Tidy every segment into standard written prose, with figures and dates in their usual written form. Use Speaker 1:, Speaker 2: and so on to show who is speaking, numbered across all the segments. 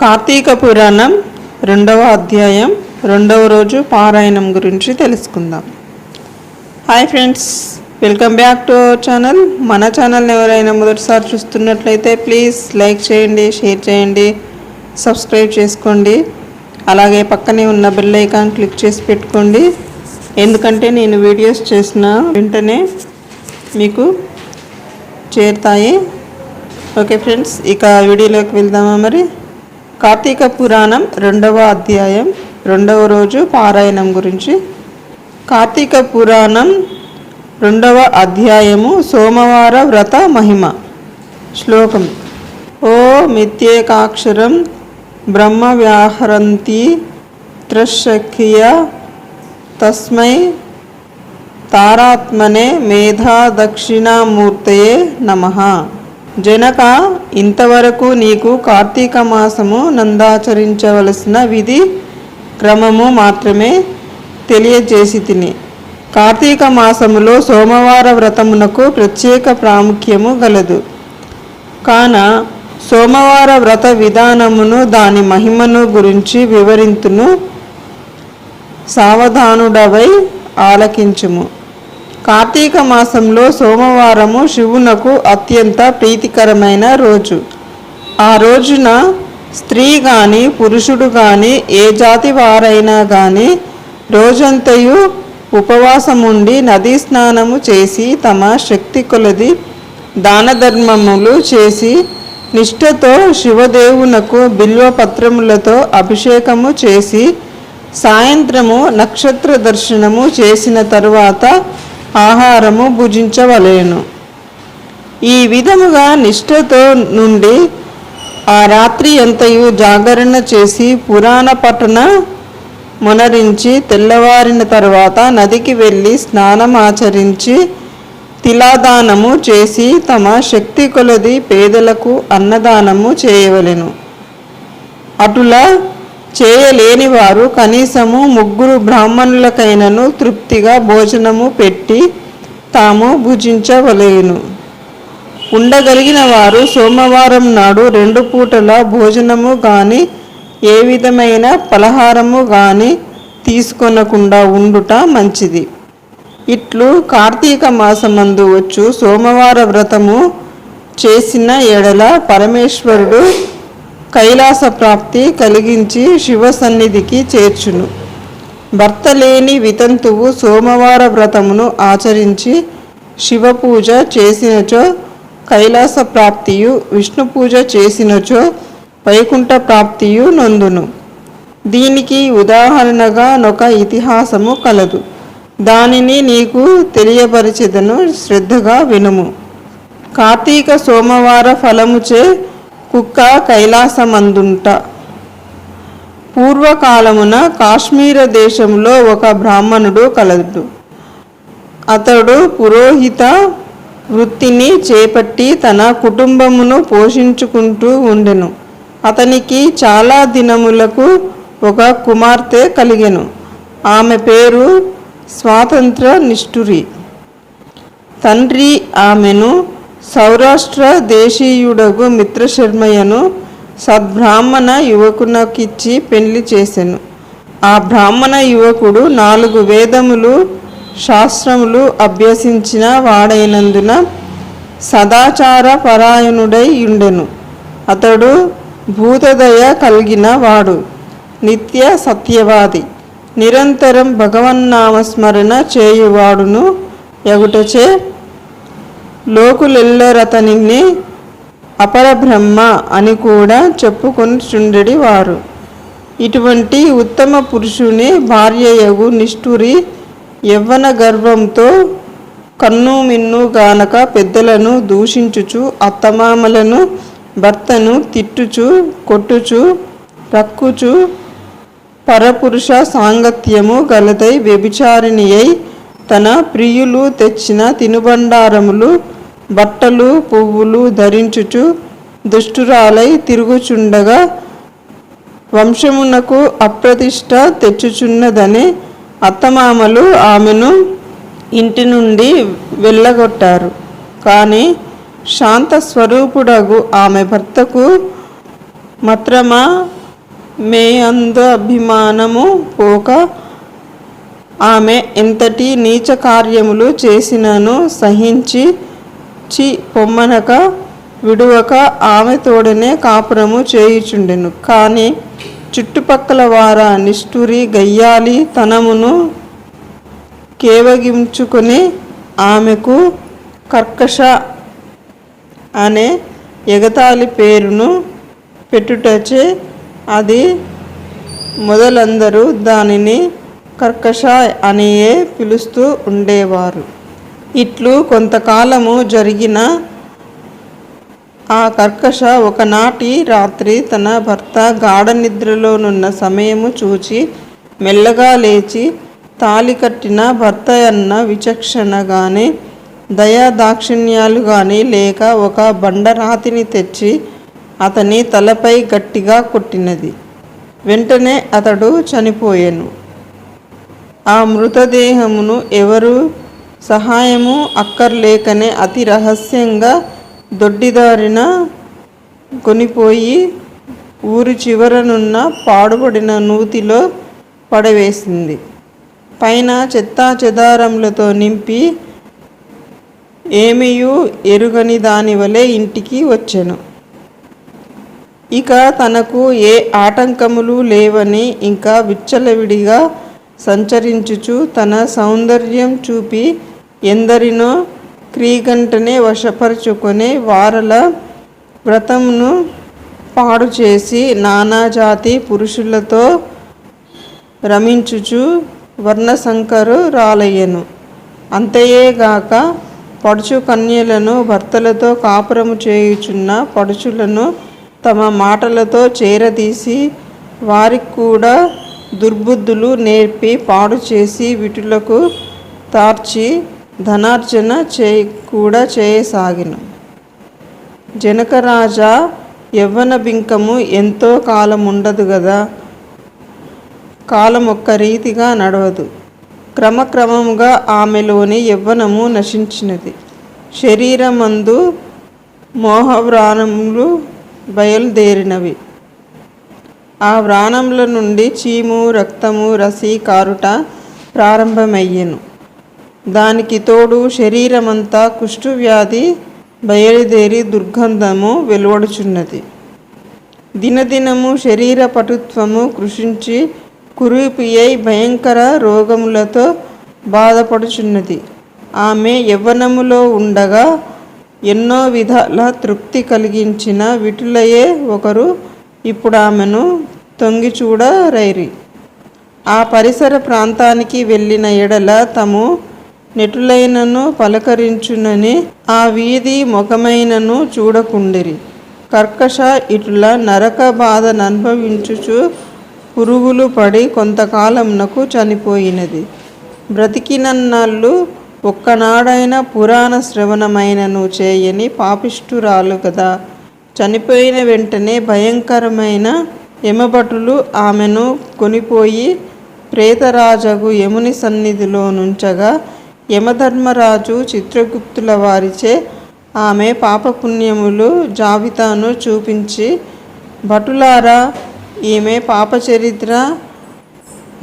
Speaker 1: కార్తీక పురాణం 2వ అధ్యాయం 2వ రోజు పారాయణం గురించి తెలుసుకుందాం. Hi friends, welcome back to our channel. మన ఛానల్ని ఎవరైనా మొదటిసారి చూస్తున్నట్లయితే ప్లీజ్ లైక్ చేయండి, షేర్ చేయండి, సబ్స్క్రైబ్ చేసుకోండి. అలాగే పక్కనే ఉన్న బెల్ ఐకాన్ క్లిక్ చేసి పెట్టుకోండి, ఎందుకంటే నేను వీడియోస్ చేసిన వెంటనే మీకు చేరుతాయి. ఓకే ఫ్రెండ్స్, ఇక వీడియోలోకి వెళ్దామా. మరి కార్తీక పురాణం 2వ అధ్యాయం 2వ రోజు పారాయణం గురించి. కార్తీక పురాణం 2వ అధ్యాయము సోమవార వ్రత మహిమ. శ్లోకం: ఓ మిత్యేకాక్షరం బ్రహ్మ వ్యాహరంతి త్రశక్య తస్మై తారాత్మనే మేధా దక్షిణామూర్తయే నమః. జనక, ఇంతవరకు నీకు కార్తీక మాసము నందాచరించవలసిన విధి క్రమము మాత్రమే తెలియజేసి తిని. కార్తీక మాసములో సోమవార వ్రతమునకు ప్రత్యేక ప్రాముఖ్యము గలదు. కాన సోమవార వ్రత విధానమును దాని మహిమను గురించి వివరింతును, సావధానుడవై ఆలకించుము. కార్తీక మాసంలో సోమవారము శివునకు అత్యంత ప్రీతికరమైన రోజు. ఆ రోజున స్త్రీ కానీ పురుషుడు కానీ ఏ జాతి వారైనా కానీ రోజంతయు ఉపవాసముండి నదీ స్నానము చేసి తమ శక్తి కొలది దాన ధర్మములు చేసి నిష్ఠతో శివదేవునకు బిల్వపత్రములతో అభిషేకము చేసి సాయంత్రము నక్షత్ర దర్శనము చేసిన తరువాత ఆహారము భుజించవలెను. ఈ విధముగా నిష్ఠతో నుండి ఆ రాత్రి అంతయు జాగరణ చేసి పురాణ పఠన మొనరించి తెల్లవారిన తరువాత నదికి వెళ్ళి స్నానమాచరించి తిలాదానము చేసి తమ శక్తి కొలది పేదలకు అన్నదానము చేయవలెను. అటులా చేయలేని వారు కనీసము 3 బ్రాహ్మణులకైనను తృప్తిగా భోజనము పెట్టి తాము భుజించవలెను. ఉండగలిగిన వారు సోమవారం నాడు 2 పూటల భోజనము గాని ఏ విధమైన పలహారము గాని తీసుకొనకుండా ఉండుట మంచిది. ఇట్లు కార్తీక మాసమందు వచ్చు సోమవార వ్రతము చేసిన ఎడల పరమేశ్వరుడు కైలాస ప్రాప్తి కలిగించి శివ సన్నిధికి చేర్చును. భర్త లేని వితంతువు సోమవార వ్రతమును ఆచరించి శివ పూజ చేసినచో కైలాస ప్రాప్తియు, విష్ణు పూజ చేసినచో వైకుంఠ ప్రాప్తియు నొందును. దీనికి ఉదాహరణగా ఒక ఇతిహాసము కలదు. దానిని నీకు తెలియపరిచెదను, శ్రద్ధగా వినుము. కార్తీక సోమవార ఫలముచే కుక్క కైలాసమందుంట. పూర్వకాలమున కాశ్మీర దేశంలో ఒక బ్రాహ్మణుడు కలడు. అతడు పురోహిత వృత్తిని చేపట్టి తన కుటుంబమును పోషించుకుంటూ ఉండెను. అతనికి చాలా దినములకు ఒక కుమార్తె కలిగెను. ఆమె పేరు స్వాతంత్ర నిష్ఠురి. తండ్రి ఆమెను సౌరాష్ట్ర దేశీయుడగు మిత్రశర్మయ్యను సద్బ్రాహ్మణ యువకునకిచ్చి పెళ్లి చేసెను. ఆ బ్రాహ్మణ యువకుడు 4 వేదములు శాస్త్రములు అభ్యసించిన వాడైనందున సదాచార పరాయణుడై ఉండెను. అతడు భూతదయ కలిగిన వాడు, నిత్య సత్యవాది, నిరంతరం భగవన్నామస్మరణ చేయువాడును ఎగుటచే లోకులెల్లరతనిని అపరబ్రహ్మ అని కూడా చెప్పుకొనుచుండెడి వారు. ఇటువంటి ఉత్తమ పురుషుని భార్యయగు నిష్ఠురి యవ్వన గర్వంతో కన్ను మిన్ను గానక పెద్దలను దూషించుచు అత్తమామలను భర్తను తిట్టుచు కొట్టుచు రక్కుచు పరపురుష సాంగత్యము గలదై వ్యభిచారిణి అయి తన ప్రియులు తెచ్చిన తినుబండారములు బట్టలు పువ్వులు ధరించుచు దుష్టురాలై తిరుగుచుండగా వంశమునకు అప్రతిష్ట తెచ్చుచున్నదని అత్తమామలు ఆమెను ఇంటి నుండి వెళ్ళగొట్టారు. కానీ శాంత స్వరూపుడగు ఆమె భర్తకు మాత్రమా మే అందు అభిమానము పోక ఆమె ఎంతటి నీచ కార్యములు చేసినను సహించి పొమ్మనక విడువక ఆమె తోడనే కాపురము చేయుచుండెను. కానీ చుట్టుపక్కల వార నిష్ఠురి గయ్యాలి తనమును కేవగించుకొని ఆమెకు కర్కశ అనే ఎగతాళి పేరును పెట్టుటచే అది మొదలందరూ దానిని కర్కశ అనియే పిలుస్తూ ఉండేవారు. ఇట్లు కొంతకాలము జరిగిన ఆ కర్కశ ఒకనాటి రాత్రి తన భర్త గాఢ నిద్రలోనున్న సమయము చూచి మెల్లగా లేచి తాళి కట్టిన భర్త అన్న విచక్షణ గాని దయా దాక్షిణ్యాలు గాని లేక ఒక బండరాతిని తెచ్చి అతని తలపై గట్టిగా కొట్టినది. వెంటనే అతడు చనిపోయెను. ఆ మృతదేహమును ఎవరు సహాయము అక్కర్లేకనే అతి రహస్యంగా దొడ్డిదారిన కొనిపోయి ఊరి చివరనున్న పాడుబడిన నూతిలో పడవేసింది. పైన చెత్తా చెదారములతో నింపి ఏమియూ ఎరుగని దాని వలె ఇంటికి వచ్చెను. ఇక తనకు ఏ ఆటంకములు లేవని ఇంకా విచ్చలవిడిగా సంచరించుచు తన సౌందర్యం చూపి ఎందరినో క్రీగంటనే వశపరుచుకొని వారల వ్రతమును పాడు చేసి నానాజాతి పురుషులతో రమించుచు వర్ణశంకరురాలయ్యెను. అంతయేగాక పడుచు కన్యలను భర్తలతో కాపురము చేయుచున్న పడుచులను తమ మాటలతో చేరదీసి వారికి కూడా దుర్బుద్ధులు నేర్పి పాడు చేసి విటులకు తార్చి ధనార్జన కూడా చేయసాగిన. జనకరాజా యవ్వన బింకము ఎంతో కాలముండదు గదా, కాలం ఒక్క రీతిగా నడవదు. క్రమక్రమముగా ఆమెలోని యవ్వనము నశించినది. శరీరమందు మోహవ్రాణములు బయలుదేరినవి. ఆ వ్రాణముల నుండి చీము రక్తము రసి కారుట ప్రారంభమయ్యెను. దానికి తోడు శరీరమంతా కుష్ఠవ్యాధి బయలుదేరి దుర్గంధము వెలువడుచున్నది. దినదినము శరీర పటుత్వము కృషించి కురూపియై భయంకర రోగములతో బాధపడుచున్నది. ఆమె యవ్వనములో ఉండగా ఎన్నో విధాల తృప్తి కలిగించిన విటులయే ఒకరు ఇప్పుడు ఆమెను తొంగి చూడరైరి. ఆ పరిసర ప్రాంతానికి వెళ్ళిన ఎడల తము నెటులైనను పలకరించునని ఆ వీధి ముఖమైనను చూడకుండిరి. కర్కశ ఇటుల నరక బాధననుభవించుచు పురుగులు పడి కొంతకాలమునకు చనిపోయినది. బ్రతికినన్నాళ్ళు ఒక్కనాడైన పురాణ శ్రవణమైనను చేయని పాపిష్ఠురాలు కదా. చనిపోయిన వెంటనే భయంకరమైన యమభటులు ఆమెను కొనిపోయి ప్రేతరాజగు యముని సన్నిధిలో నుంచగా యమధర్మరాజు చిత్రగుప్తుల వారిచే ఆమె పాపపుణ్యములు జాబితాను చూపించి, భటులారా, ఈమె పాపచరిత్ర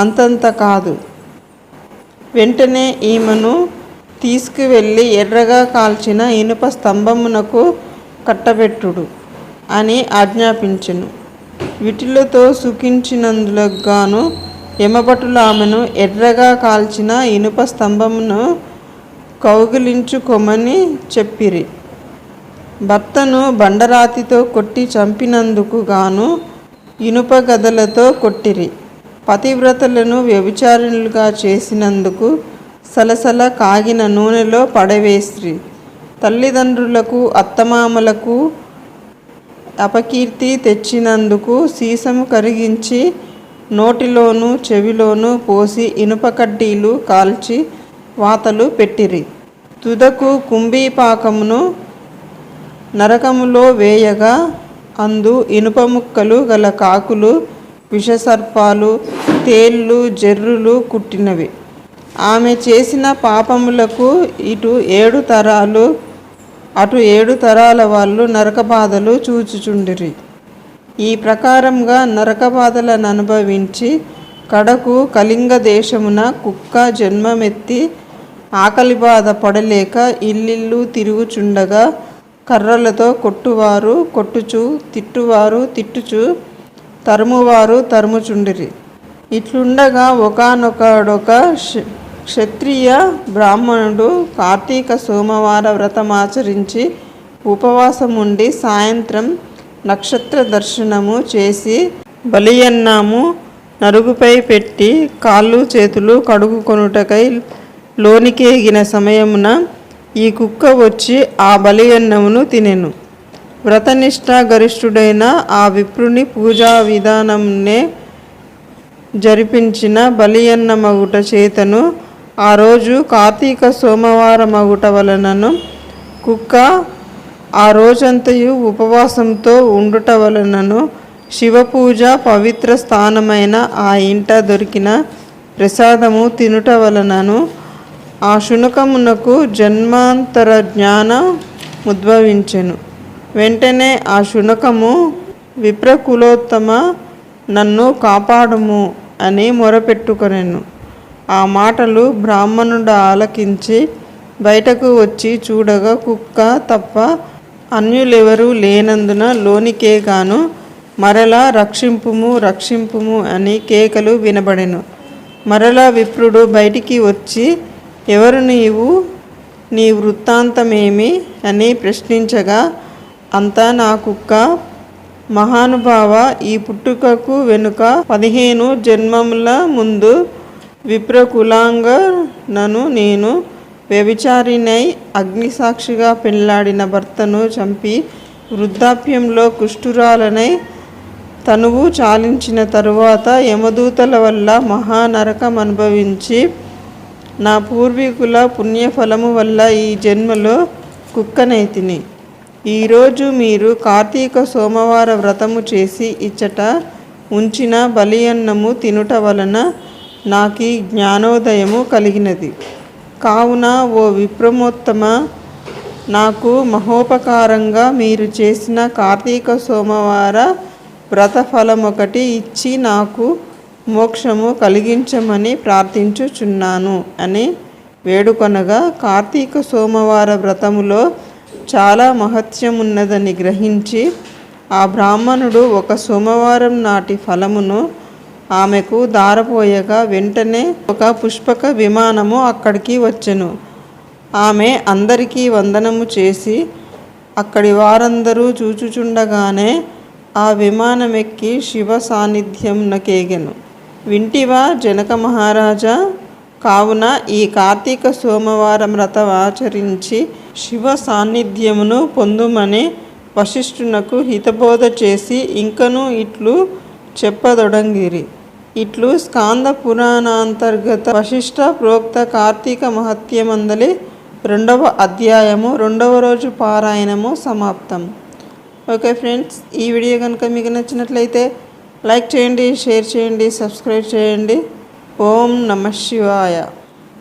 Speaker 1: అంతంత కాదు. వెంటనే ఈమెను తీసుకువెళ్ళి ఎర్రగా కాల్చిన ఇనుప స్తంభమునకు కట్టబెట్టుడు అని ఆజ్ఞాపించెను. వీటిలతో సుఖించినందులకు గాను యమభటులు ఆమెను ఎర్రగా కాల్చిన ఇనుప స్తంభమును కౌగిలించుకొమని చెప్పిరి. భర్తను బండరాతితో కొట్టి చంపినందుకు గాను ఇనుప గదలతో కొట్టిరి. పతివ్రతలను వ్యభిచారిణులుగా చేసినందుకు సలసల కాగిన నూనెలో పడవేసిరి. తల్లిదండ్రులకు అత్తమామలకు అపకీర్తి తెచ్చినందుకు సీసము కరిగించి నోటిలోను చెవిలోను పోసి ఇనుప కడ్డీలు కాల్చి వాతలు పెట్టిరి. తుదకు కుంభీపాకమును నరకములో వేయగా అందు ఇనుప ముక్కలు గల కాకులు, విషసర్పాలు, తేళ్ళు, జర్రులు కుట్టినవి. ఆమె చేసిన పాపములకు ఇటు 7 తరాలు అటు 7 తరాల వాళ్ళు నరక బాధలు చూచుచుండిరి. ఈ ప్రకారంగా నరకబాధలను అనుభవించి కడకు కళింగ దేశమున కుక్క జన్మమెత్తి ఆకలి బాధ పడలేక ఇల్లిల్లు తిరుగుచుండగా కర్రలతో కొట్టువారు కొట్టుచు, తిట్టువారు తిట్టుచు, తరుమువారు తరుముచుండిరి. ఇట్లుండగా ఒకానొకడొక క్షత్రియ బ్రాహ్మణుడు కార్తీక సోమవార వ్రతమాచరించి ఉపవాసముండి సాయంత్రం నక్షత్ర దర్శనము చేసి బలియన్నము నరుగుపై పెట్టి కాళ్ళు చేతులు కడుగుకొనుటకై లోనికేగిన సమయమున ఈ కుక్క వచ్చి ఆ బలియన్నమును తినెను. వ్రతనిష్ట గరిష్ఠుడైన ఆ విప్రుని పూజా విధానంనే జరిపించిన బలియన్నమగుట చేతను ఆ రోజు కార్తీక సోమవారమగుట వలనను కుక్క ఆ రోజంతయు ఉపవాసంతో ఉండుట వలనను శివపూజ పవిత్ర స్థానమైన ఆ ఇంట దొరికిన ప్రసాదము తినుట వలనను ఆ శునకమునకు జన్మాంతర జ్ఞానం ఉద్భవించెను. వెంటనే ఆ శునకము విప్రకులోత్తమ నన్ను కాపాడుము అని మొరపెట్టుకొనెను. ఆ మాటలు బ్రాహ్మణుడు ఆలకించి బయటకు వచ్చి చూడగా కుక్క తప్ప అన్యులెవరూ లేనందున లోనికేగాను మరలా రక్షింపుము రక్షింపుము అని కేకలు వినబడెను. మరలా విప్రుడు బయటికి వచ్చి ఎవరు నీవు, నీ వృత్తాంతమేమి అని ప్రశ్నించగా అంతా నా కుక్క, మహానుభావ, ఈ పుట్టుకకు వెనుక 15 జన్మముల ముందు విప్రకులాంగ నను నేను వ్యభిచారినై అగ్నిసాక్షిగా పెళ్లాడిన భర్తను చంపి వృద్ధాప్యంలో కుష్ఠురాలనై తనువు చాలించిన తరువాత యమదూతల వల్ల మహానరకం అనుభవించి నా పూర్వీకుల పుణ్యఫలము వల్ల ఈ జన్మలో కుక్కనైతిని. ఈరోజు మీరు కార్తీక సోమవార వ్రతము చేసి ఇచ్చట ఉంచిన బలియన్నము తినుట వలన నాకీ జ్ఞానోదయము కలిగినది. కావున ఓ విప్రమోత్తమ, నాకు మహోపకారంగా మీరు చేసిన కార్తీక సోమవార వ్రతఫలమొకటి ఇచ్చి నాకు మోక్షము కలిగించమని ప్రార్థించుచున్నాను అని వేడుకొనగా కార్తీక సోమవార వ్రతములో చాలా మహత్యమున్నదని గ్రహించి ఆ బ్రాహ్మణుడు ఒక సోమవారం నాటి ఫలమును ఆమెకు దారపోయగా వెంటనే ఒక పుష్పక విమానము అక్కడికి వచ్చెను. ఆమె అందరికీ వందనము చేసి అక్కడి వారందరూ చూచుచుండగానే ఆ విమానమెక్కి శివ సాన్నిధ్యంనకేగెను. వింటివా జనక మహారాజా? కావున ఈ కార్తీక సోమవారం వ్రతం ఆచరించి శివ సాన్నిధ్యమును పొందుమని వశిష్ఠునకు హితబోధ చేసి ఇంకను ఇట్లు చెప్పదొడంగిరి. ఇట్లు స్కాంద పురాణాంతర్గత వశిష్ఠ ప్రోక్త కార్తీక మహత్యమందలి 2వ అధ్యాయము 2వ రోజు పారాయణము సమాప్తం. ఓకే ఫ్రెండ్స్, ఈ వీడియో కనుక మీకు నచ్చినట్లయితే లైక్ చేయండి, షేర్ చేయండి, సబ్స్క్రైబ్ చేయండి. ఓం నమః శివాయ.